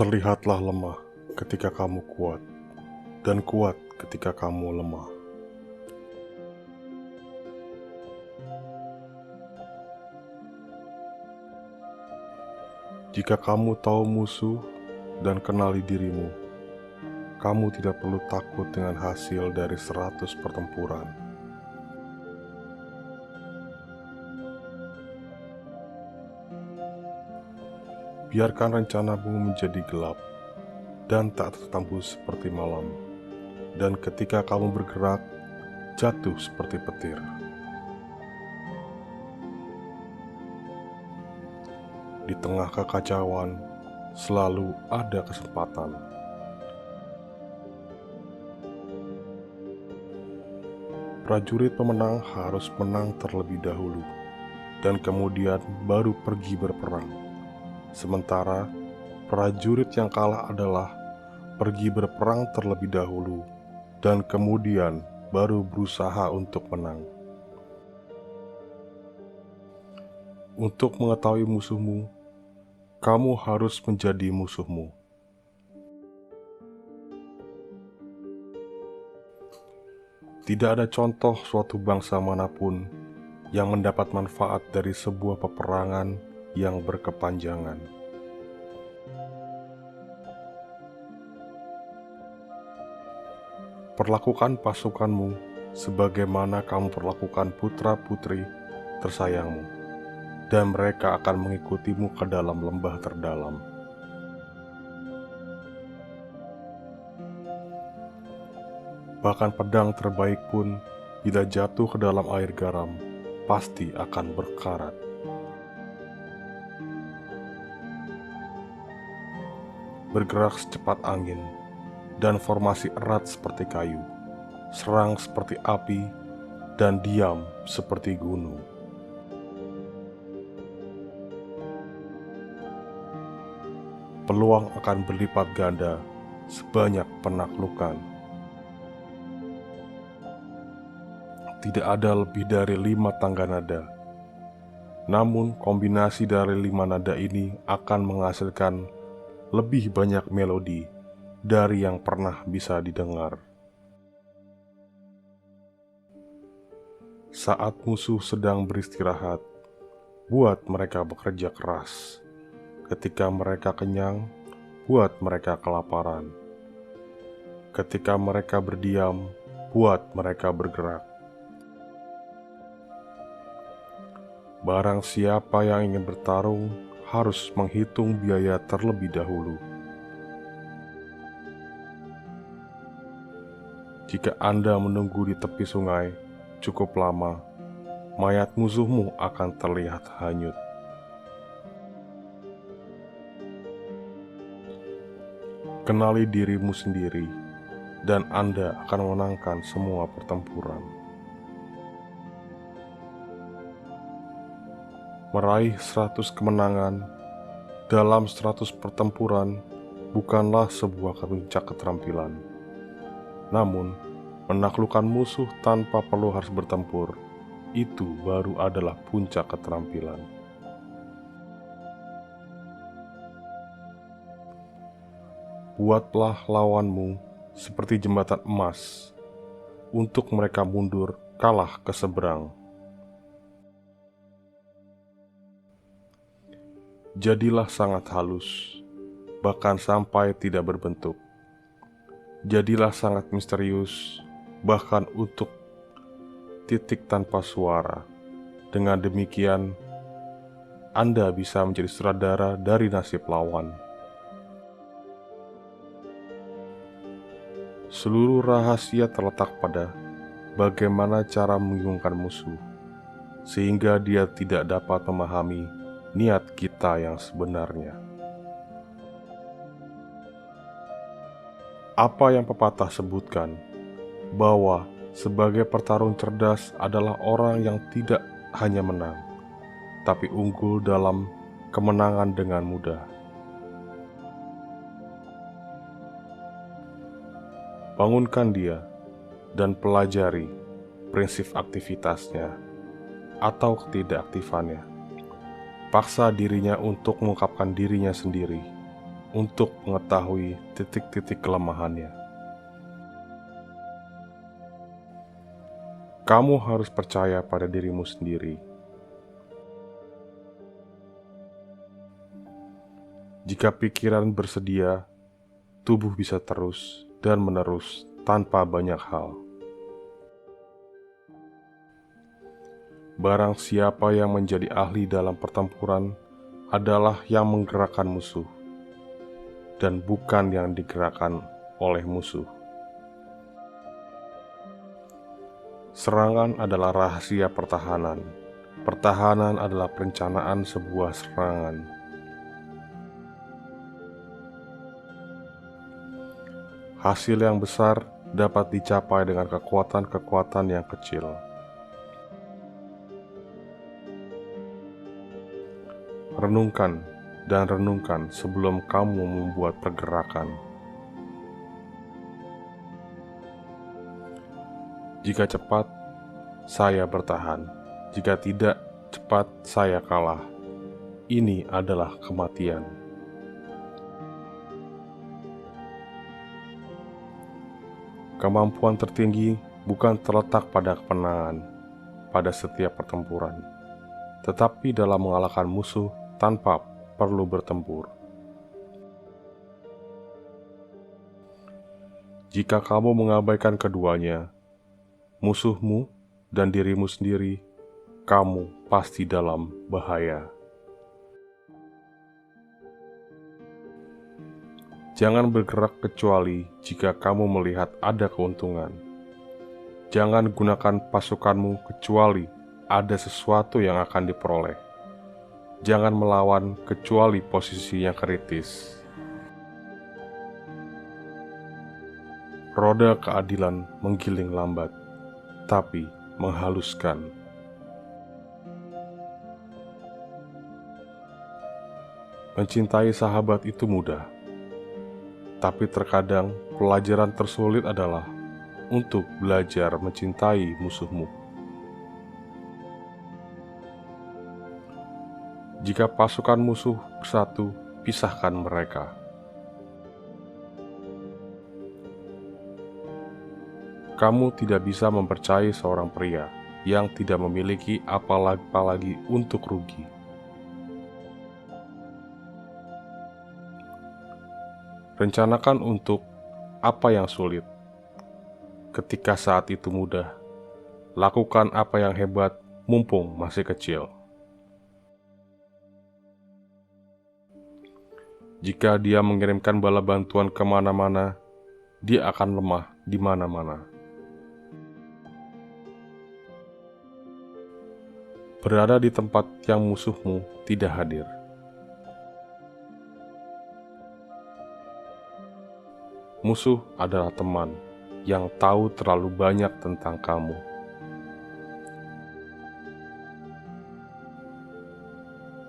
Terlihatlah lemah ketika kamu kuat, dan kuat ketika kamu lemah. Jika kamu tahu musuh dan kenali dirimu, kamu tidak perlu takut dengan hasil dari 100 pertempuran. Biarkan rencanamu menjadi gelap dan tak tertembus seperti malam, dan ketika kamu bergerak, jatuh seperti petir. Di tengah kekacauan, selalu ada kesempatan. Prajurit pemenang harus menang terlebih dahulu, dan kemudian baru pergi berperang. Sementara prajurit yang kalah adalah pergi berperang terlebih dahulu, dan kemudian baru berusaha untuk menang. Untuk mengetahui musuhmu, kamu harus menjadi musuhmu. Tidak ada contoh suatu bangsa manapun yang mendapat manfaat dari sebuah peperangan yang berkepanjangan. Perlakukan pasukanmu sebagaimana kamu perlakukan putra-putri tersayangmu, dan mereka akan mengikutimu ke dalam lembah terdalam. Bahkan pedang terbaik pun, bila jatuh ke dalam air garam, pasti akan berkarat. Bergerak secepat angin, dan formasi erat seperti kayu, serang seperti api, dan diam seperti gunung. Peluang akan berlipat ganda sebanyak penaklukan. Tidak ada lebih dari 5 tangga nada. Namun kombinasi dari 5 nada ini akan menghasilkan lebih banyak melodi dari yang pernah bisa didengar. Saat musuh sedang beristirahat, buat mereka bekerja keras. Ketika mereka kenyang, buat mereka kelaparan. Ketika mereka berdiam, buat mereka bergerak. Barang siapa yang ingin bertarung harus menghitung biaya terlebih dahulu. Jika Anda menunggu di tepi sungai cukup lama, mayat musuhmu akan terlihat hanyut. Kenali dirimu sendiri, dan Anda akan memenangkan semua pertempuran. Meraih 100 kemenangan dalam 100 pertempuran bukanlah sebuah puncak keterampilan. Namun, menaklukkan musuh tanpa perlu harus bertempur, itu baru adalah puncak keterampilan. Buatlah lawanmu seperti jembatan emas, untuk mereka mundur kalah ke seberang. Jadilah sangat halus, bahkan sampai tidak berbentuk. Jadilah sangat misterius, bahkan untuk titik tanpa suara. Dengan demikian, Anda bisa menjadi sutradara dari nasib lawan. Seluruh rahasia terletak pada bagaimana cara membingungkan musuh, sehingga dia tidak dapat memahami niat kita yang sebenarnya. Apa yang pepatah sebutkan, bahwa sebagai petarung cerdas adalah orang yang tidak hanya menang, tapi unggul dalam kemenangan dengan mudah. Bangunkan dia dan pelajari prinsip aktivitasnya atau ketidakaktifannya. Paksa dirinya untuk mengungkapkan dirinya sendiri. untuk mengetahui titik-titik kelemahannya. Kamu harus percaya pada dirimu sendiri. Jika pikiran bersedia, tubuh bisa terus dan menerus tanpa banyak hal. Barang siapa yang menjadi ahli dalam pertempuran adalah yang menggerakkan musuh, dan bukan yang digerakkan oleh musuh. Serangan adalah rahasia pertahanan. Pertahanan adalah perencanaan sebuah serangan. Hasil yang besar dapat dicapai dengan kekuatan-kekuatan yang kecil. Renungkan dan renungkan sebelum kamu membuat pergerakan. Jika cepat, saya bertahan. Jika tidak cepat, saya kalah. Ini adalah kematian. Kemampuan tertinggi bukan terletak pada kemenangan pada setiap pertempuran, tetapi dalam mengalahkan musuh tanpa perlu bertempur. Jika kamu mengabaikan keduanya, musuhmu dan dirimu sendiri, kamu pasti dalam bahaya. Jangan bergerak kecuali jika kamu melihat ada keuntungan. Jangan gunakan pasukanmu kecuali ada sesuatu yang akan diperoleh. Jangan melawan kecuali posisi yang kritis. Roda keadilan menggiling lambat, tapi menghaluskan. Mencintai sahabat itu mudah, tapi terkadang pelajaran tersulit adalah untuk belajar mencintai musuhmu. Jika pasukan musuh bersatu, pisahkan mereka. Kamu tidak bisa mempercayai seorang pria yang tidak memiliki apalagi untuk rugi. Rencanakan untuk apa yang sulit. Ketika saat itu mudah, lakukan apa yang hebat mumpung masih kecil. Jika dia mengirimkan bala bantuan kemana-mana, dia akan lemah di mana-mana. Berada di tempat yang musuhmu tidak hadir. Musuh adalah teman yang tahu terlalu banyak tentang kamu.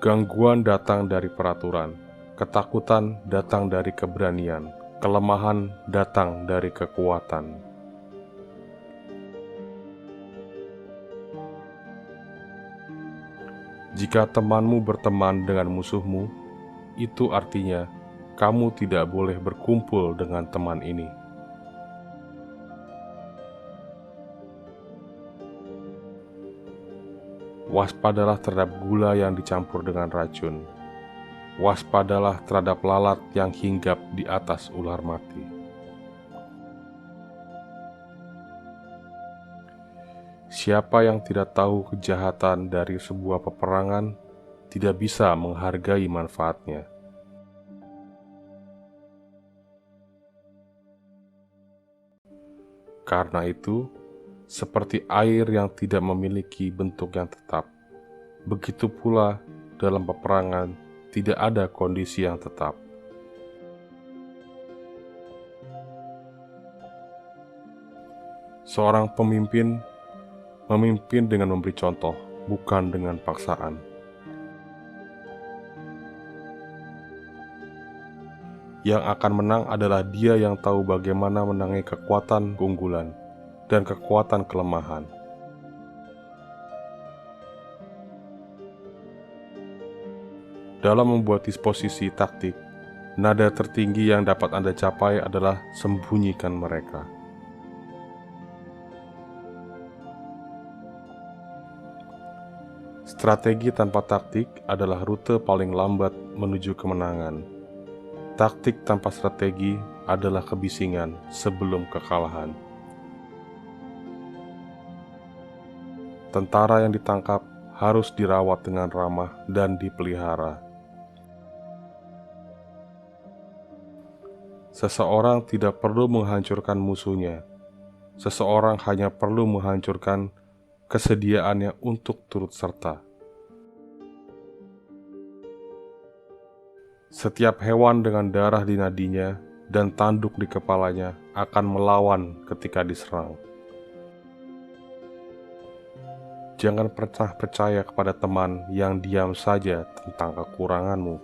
Gangguan datang dari peraturan, ketakutan datang dari keberanian, kelemahan datang dari kekuatan. Jika temanmu berteman dengan musuhmu, itu artinya kamu tidak boleh berkumpul dengan teman ini. Waspadalah terhadap gula yang dicampur dengan racun. Waspadalah terhadap lalat yang hinggap di atas ular mati. Siapa yang tidak tahu kejahatan dari sebuah peperangan tidak bisa menghargai manfaatnya. Karena itu, seperti air yang tidak memiliki bentuk yang tetap, begitu pula dalam peperangan tidak ada kondisi yang tetap. Seorang pemimpin memimpin dengan memberi contoh, bukan dengan paksaan. Yang akan menang adalah dia yang tahu bagaimana menangani kekuatan keunggulan dan kekuatan kelemahan. Dalam membuat disposisi taktik, Nada tertinggi yang dapat Anda capai adalah sembunyikan mereka. Strategi tanpa taktik adalah rute paling lambat menuju kemenangan. Taktik tanpa strategi adalah kebisingan sebelum kekalahan. Tentara yang ditangkap harus dirawat dengan ramah dan dipelihara. Seseorang tidak perlu menghancurkan musuhnya. Seseorang hanya perlu menghancurkan kesediaannya untuk turut serta. Setiap hewan dengan darah di nadinya dan tanduk di kepalanya akan melawan ketika diserang. Jangan pernah percaya kepada teman yang diam saja tentang kekuranganmu.